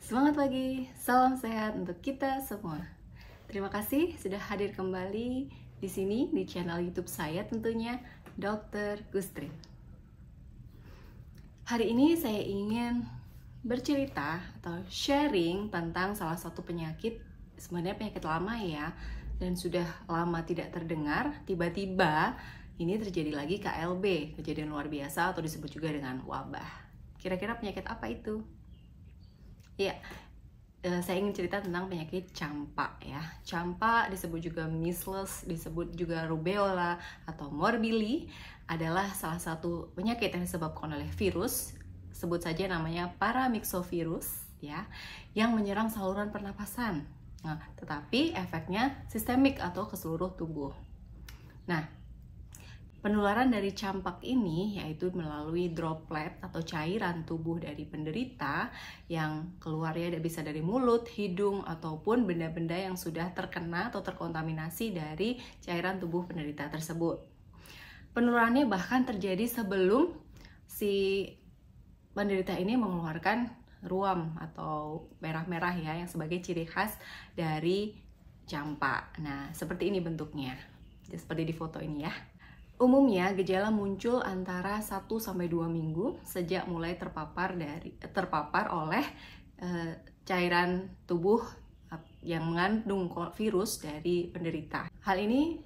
Semangat pagi, salam sehat untuk kita semua. Terima kasih sudah hadir kembali di sini di channel YouTube saya tentunya, Dr. Gustrin. Hari ini saya ingin bercerita atau sharing tentang salah satu penyakit, sebenarnya penyakit lama ya, dan sudah lama tidak terdengar. Tiba-tiba ini terjadi lagi KLB, kejadian luar biasa atau disebut juga dengan wabah. Kira-kira penyakit apa itu? Ya, saya ingin cerita tentang penyakit campak ya. Campak disebut juga measles, disebut juga rubella atau morbilli, adalah salah satu penyakit yang disebabkan oleh virus, sebut saja namanya paramyxovirus ya, yang menyerang saluran pernapasan. Nah, tetapi efeknya sistemik atau ke seluruh tubuh. Nah, penularan dari campak ini yaitu melalui droplet atau cairan tubuh dari penderita yang keluarnya bisa dari mulut, hidung, ataupun benda-benda yang sudah terkena atau terkontaminasi dari cairan tubuh penderita tersebut. Penularannya bahkan terjadi sebelum si penderita ini mengeluarkan ruam atau merah-merah ya, yang sebagai ciri khas dari campak. Nah, seperti ini bentuknya, seperti di foto ini ya. Umumnya gejala muncul antara 1-2 minggu sejak mulai terpapar oleh cairan tubuh yang mengandung virus dari penderita. Hal ini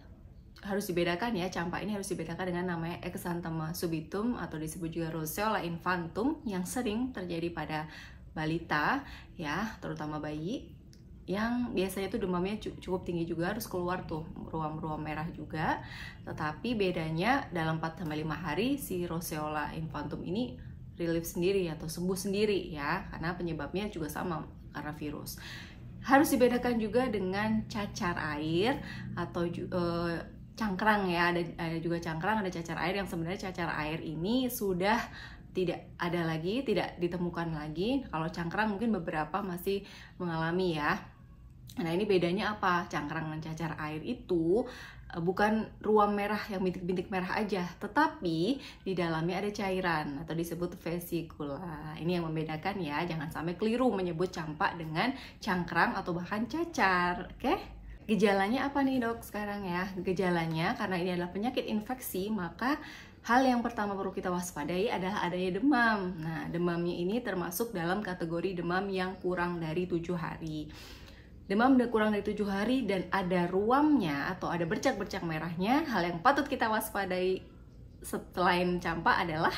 harus dibedakan ya, campak ini harus dibedakan dengan namanya exanthema subitum atau disebut juga roseola infantum yang sering terjadi pada balita ya, terutama bayi, yang biasanya tuh demamnya cukup tinggi juga, harus keluar tuh ruam-ruam merah juga. Tetapi bedanya dalam 4-5 hari si roseola infantum ini relief sendiri atau sembuh sendiri ya, karena penyebabnya juga sama karena virus. Harus dibedakan juga dengan cacar air atau cangkrang ya, ada juga cangkrang, ada cacar air, yang sebenarnya cacar air ini sudah tidak ada lagi, tidak ditemukan lagi. Kalau cangkrang mungkin beberapa masih mengalami ya. Nah, ini bedanya apa? Cangkrang dan cacar air itu bukan ruam merah yang bintik-bintik merah aja, tetapi di dalamnya ada cairan atau disebut vesikula. Ini yang membedakan ya, jangan sampai keliru menyebut campak dengan cangkrang atau bahkan cacar. Oke? Gejalanya apa nih dok sekarang ya? Gejalanya karena ini adalah penyakit infeksi, maka hal yang pertama perlu kita waspadai adalah adanya demam. Nah, demamnya ini termasuk dalam kategori demam yang kurang dari 7 hari. Demam kurang dari 7 hari dan ada ruamnya atau ada bercak-bercak merahnya, hal yang patut kita waspadai selain campak adalah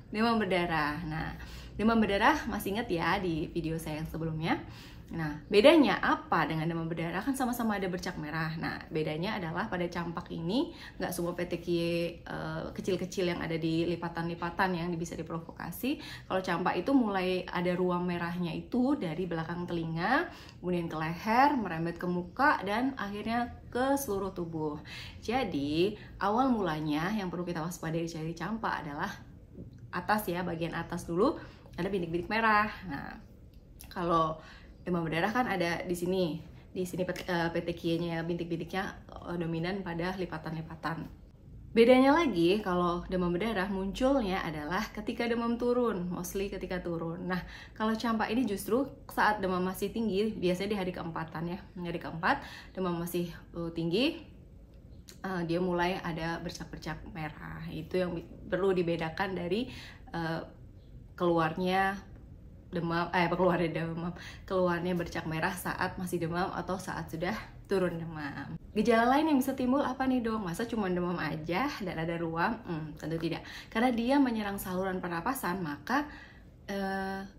demam berdarah. Nah, demam berdarah masih ingat ya di video saya yang sebelumnya. Nah, bedanya apa dengan demam berdarah? Kan sama-sama ada bercak merah. Nah, bedanya adalah pada campak ini nggak semua petekiae kecil-kecil yang ada di lipatan-lipatan yang bisa diprovokasi. Kalau campak itu mulai ada ruam merahnya itu dari belakang telinga, kemudian ke leher, merembet ke muka, dan akhirnya ke seluruh tubuh. Jadi, awal mulanya yang perlu kita waspadai dari campak adalah atas ya, bagian atas dulu ada bintik-bintik merah. Nah, kalau demam berdarah kan ada di sini petekianya, bintik-bintiknya dominan pada lipatan-lipatan. Bedanya lagi kalau demam berdarah munculnya adalah ketika demam turun, mostly ketika turun. Nah, kalau campak ini justru saat demam masih tinggi, biasanya di hari keempatan ya, hari keempat demam masih tinggi, dia mulai ada bercak-bercak merah. Itu yang perlu dibedakan dari keluarnya bercak merah saat masih demam atau saat sudah turun demam. Gejala lain yang bisa timbul apa nih dong? Masa cuma demam aja dan ada ruam? Tentu tidak. Karena dia menyerang saluran pernapasan, maka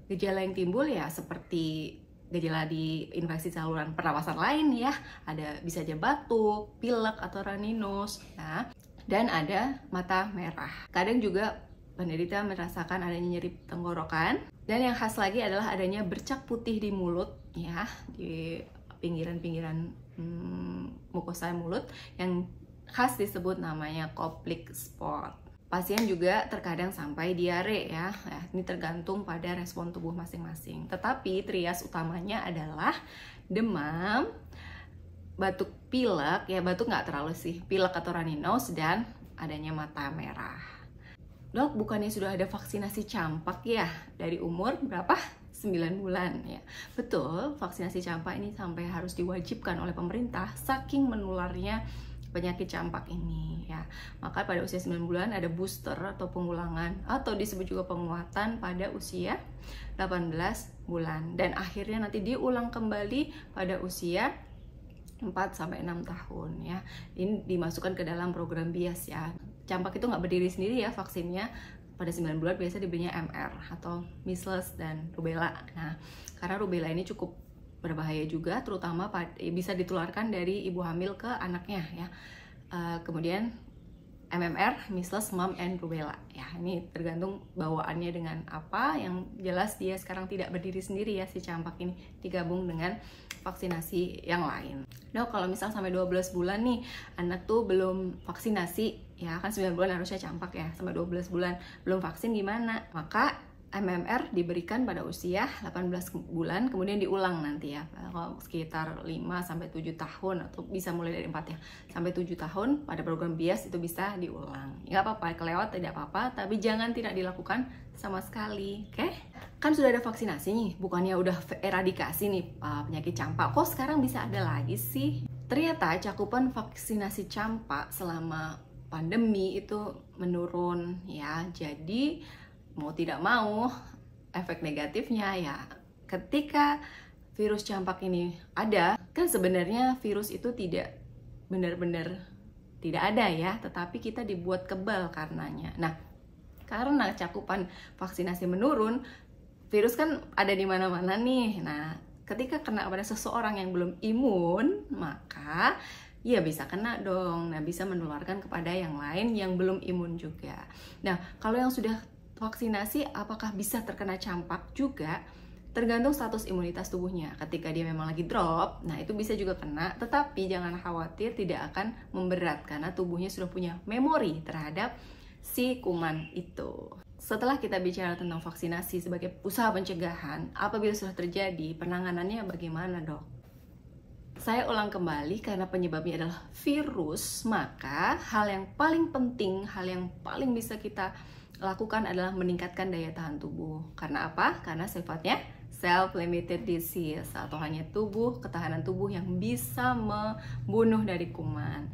gejala yang timbul ya seperti gejala di infeksi saluran pernapasan lain ya. Ada bisa aja batuk, pilek atau raninos ya. Dan ada mata merah. Kadang juga penderita merasakan adanya nyeri tenggorokan, dan yang khas lagi adalah adanya bercak putih di mulut ya, di pinggiran-pinggiran mukosa mulut yang khas disebut namanya koplik spot. Pasien juga terkadang sampai diare ya, ini tergantung pada respon tubuh masing-masing. Tetapi trias utamanya adalah demam, batuk pilek ya, batuk nggak terlalu sih, pilek atau raninos, dan adanya mata merah. Dok, bukannya sudah ada vaksinasi campak ya? Dari umur berapa? 9 9 bulan ya. Betul, vaksinasi campak ini sampai harus diwajibkan oleh pemerintah saking menularnya penyakit campak ini ya. Maka pada usia 9 bulan ada booster atau pengulangan atau disebut juga penguatan pada usia 18 bulan dan akhirnya nanti diulang kembali pada usia 4 sampai 6 tahun ya. Ini dimasukkan ke dalam program BIAS ya. Campak itu nggak berdiri sendiri ya vaksinnya. Pada 9 bulan biasa diberinya MR atau measles dan rubella. Nah, karena rubella ini cukup berbahaya juga, terutama bisa ditularkan dari ibu hamil ke anaknya ya. Kemudian MMR, measles, mumps, and rubella ya. Ini tergantung bawaannya dengan apa. Yang jelas dia sekarang tidak berdiri sendiri ya, si campak ini digabung dengan vaksinasi yang lain. Nah, kalau misal sampai 12 bulan nih anak tuh belum vaksinasi ya, kan 9 bulan harusnya campak ya, sampai 12 bulan belum vaksin gimana? Maka MMR diberikan pada usia 18 bulan, kemudian diulang nanti ya, sekitar 5-7 tahun, atau bisa mulai dari 4 ya, sampai 7 tahun pada program BIAS itu bisa diulang. Nggak apa-apa, kelewat tidak apa-apa, tapi jangan tidak dilakukan sama sekali, oke? Kan sudah ada vaksinasi nih, bukannya udah eradikasi nih penyakit campak, kok sekarang bisa ada lagi sih? Ternyata cakupan vaksinasi campak selama pandemi itu menurun ya, jadi mau tidak mau efek negatifnya ya ketika virus campak ini ada, kan sebenarnya virus itu tidak benar-benar tidak ada ya, tetapi kita dibuat kebal karenanya. Nah, karena cakupan vaksinasi menurun, virus kan ada di mana-mana nih. Nah, ketika kena pada seseorang yang belum imun, maka ya bisa kena dong. Nah, bisa menularkan kepada yang lain yang belum imun juga. Nah, kalau yang sudah vaksinasi apakah bisa terkena campak juga? Tergantung status imunitas tubuhnya. Ketika dia memang lagi drop, nah itu bisa juga kena, tetapi jangan khawatir, tidak akan memberat karena tubuhnya sudah punya memori terhadap si kuman itu. Setelah kita bicara tentang vaksinasi sebagai usaha pencegahan, apabila sudah terjadi, penanganannya bagaimana, Dok? Saya ulang kembali, karena penyebabnya adalah virus, maka hal yang paling penting, hal yang paling bisa kita lakukan adalah meningkatkan daya tahan tubuh. Karena apa? Karena sifatnya self-limited disease, atau hanya ketahanan tubuh yang bisa membunuh dari kuman.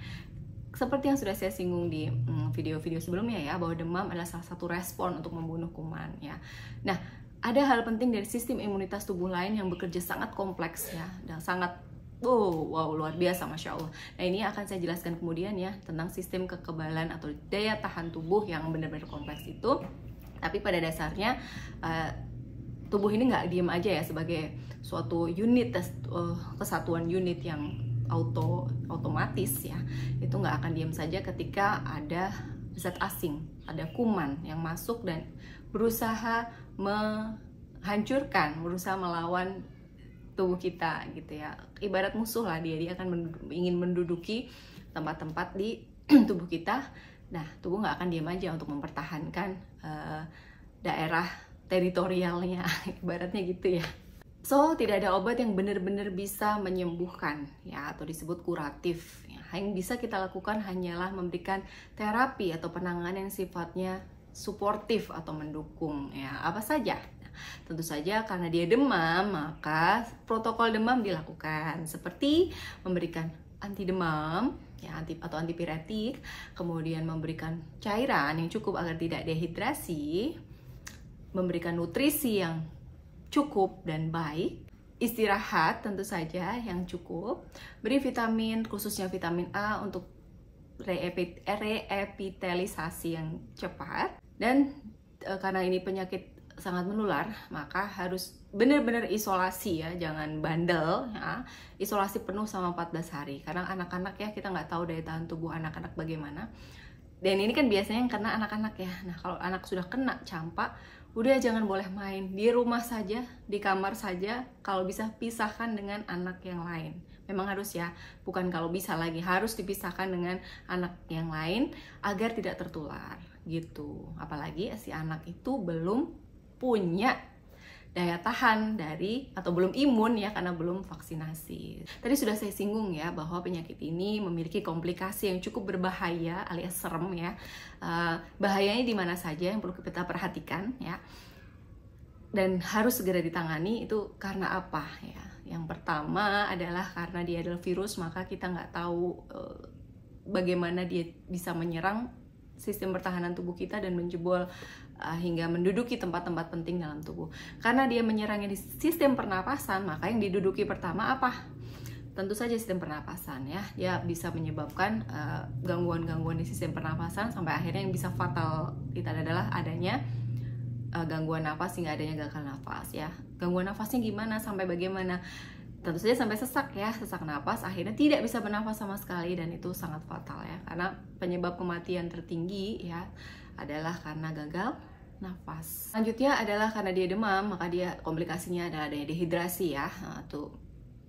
Seperti yang sudah saya singgung di video-video sebelumnya ya, bahwa demam adalah salah satu respon untuk membunuh kuman ya. Nah, ada hal penting dari sistem imunitas tubuh lain yang bekerja sangat kompleks ya, dan sangat wow, luar biasa, Masya Allah. Nah, ini akan saya jelaskan kemudian ya, tentang sistem kekebalan atau daya tahan tubuh yang benar-benar kompleks itu. Tapi pada dasarnya, tubuh ini nggak diem aja ya, sebagai suatu unit, kesatuan unit yang otomatis ya. Itu nggak akan diem saja ketika ada zat asing, ada kuman yang masuk dan berusaha menghancurkan, berusaha melawan tubuh kita gitu ya. Ibarat musuh lah dia akan ingin menduduki tempat-tempat di tubuh kita. Nah, tubuh nggak akan diam aja untuk mempertahankan daerah teritorialnya, ibaratnya gitu ya. So, tidak ada obat yang benar-benar bisa menyembuhkan ya, atau disebut kuratif ya. Yang bisa kita lakukan hanyalah memberikan terapi atau penanganan yang sifatnya suportif atau mendukung ya. Apa saja? Tentu saja karena dia demam, maka protokol demam dilakukan, seperti memberikan anti demam ya, atau antipiretik, kemudian memberikan cairan yang cukup agar tidak dehidrasi, memberikan nutrisi yang cukup dan baik, istirahat tentu saja yang cukup, beri vitamin, khususnya vitamin A untuk reepitelisasi yang cepat, dan karena ini penyakit sangat menular, maka harus benar-benar isolasi ya, jangan bandel ya. Isolasi penuh sama 14 hari, karena anak-anak ya, kita nggak tahu daya tahan tubuh anak-anak bagaimana. Dan ini kan biasanya yang kena anak-anak ya. Nah, kalau anak sudah kena campak, udah jangan boleh main, di rumah saja, di kamar saja, kalau bisa pisahkan dengan anak yang lain. Memang harus ya, bukan kalau bisa lagi, harus dipisahkan dengan anak yang lain agar tidak tertular gitu. Apalagi si anak itu belum punya daya tahan dari, atau belum imun ya, karena belum vaksinasi. Tadi sudah saya singgung ya, bahwa penyakit ini memiliki komplikasi yang cukup berbahaya alias serem ya. Bahayanya di mana saja yang perlu kita perhatikan ya. dan harus segera ditangani. Itu karena apa ya? Yang pertama adalah karena dia adalah virus, maka kita nggak tahu bagaimana dia bisa menyerang sistem pertahanan tubuh kita dan menjebol hingga menduduki tempat-tempat penting dalam tubuh. Karena dia menyerangnya di sistem pernapasan, maka yang diduduki pertama apa? Tentu saja sistem pernapasan ya. Dia bisa menyebabkan gangguan-gangguan di sistem pernapasan sampai akhirnya yang bisa fatal itu adalah adanya gangguan nafas hingga adanya gagal nafas ya. Gangguan nafasnya gimana sampai bagaimana? Tentu saja sampai sesak ya, sesak napas, akhirnya tidak bisa bernafas sama sekali dan itu sangat fatal ya. Karena penyebab kematian tertinggi ya adalah karena gagal nafas. Selanjutnya adalah karena dia demam, maka dia komplikasinya adalah adanya dehidrasi ya. Nah, itu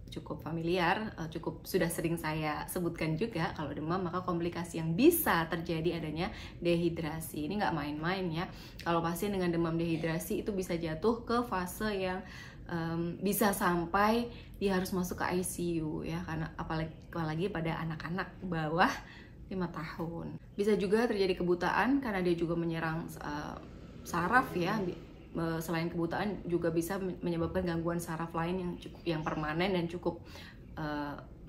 cukup familiar, cukup sudah sering saya sebutkan juga. Kalau demam maka komplikasi yang bisa terjadi adanya dehidrasi. Ini nggak main-main ya. Kalau pasien dengan demam dehidrasi itu bisa jatuh ke fase yang bisa sampai dia harus masuk ke ICU ya, karena apalagi pada anak-anak bawah 5 tahun. Bisa juga terjadi kebutaan karena dia juga menyerang saraf ya. Selain kebutaan juga bisa menyebabkan gangguan saraf lain yang permanen dan cukup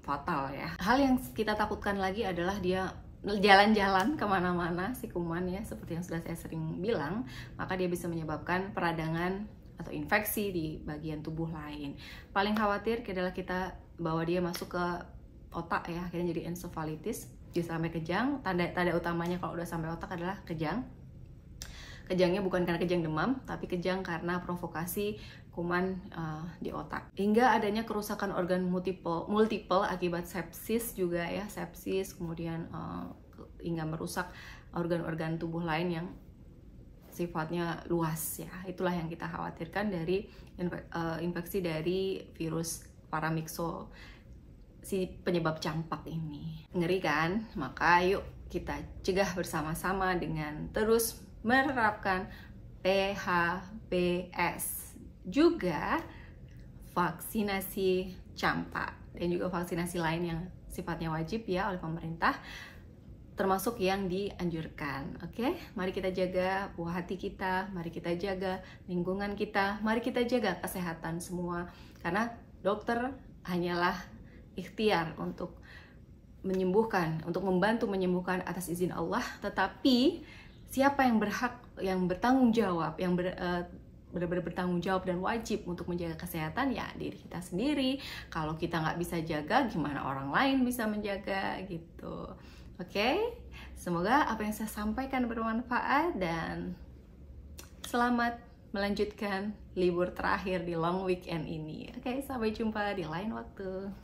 fatal ya. Hal yang kita takutkan lagi adalah dia jalan-jalan kemana-mana si kuman ya, seperti yang sudah saya sering bilang, maka dia bisa menyebabkan peradangan atau infeksi di bagian tubuh lain. Paling khawatir adalah kita bawa dia masuk ke otak ya, akhirnya jadi encephalitis, bisa sampai kejang. Tanda utamanya kalau udah sampai otak adalah kejang. Kejangnya bukan karena kejang demam, tapi kejang karena provokasi kuman di otak. Hingga adanya kerusakan organ multiple akibat sepsis juga ya, sepsis kemudian hingga merusak organ-organ tubuh lain yang sifatnya luas ya. Itulah yang kita khawatirkan dari infeksi dari virus paramyxo, si penyebab campak ini. Ngeri kan? Maka yuk kita cegah bersama-sama dengan terus menerapkan PHBS, juga vaksinasi campak dan juga vaksinasi lain yang sifatnya wajib ya oleh pemerintah, termasuk yang dianjurkan. Oke, mari kita jaga buah hati kita, mari kita jaga lingkungan kita, mari kita jaga kesehatan semua. Karena dokter hanyalah ikhtiar untuk menyembuhkan, untuk membantu menyembuhkan atas izin Allah. Tetapi siapa yang berhak, yang bertanggung jawab, yang benar-benar bertanggung jawab dan wajib untuk menjaga kesehatan ya diri kita sendiri. Kalau kita nggak bisa jaga, gimana orang lain bisa menjaga gitu. Oke, semoga apa yang saya sampaikan bermanfaat dan selamat melanjutkan libur terakhir di long weekend ini. Oke, sampai jumpa di lain waktu.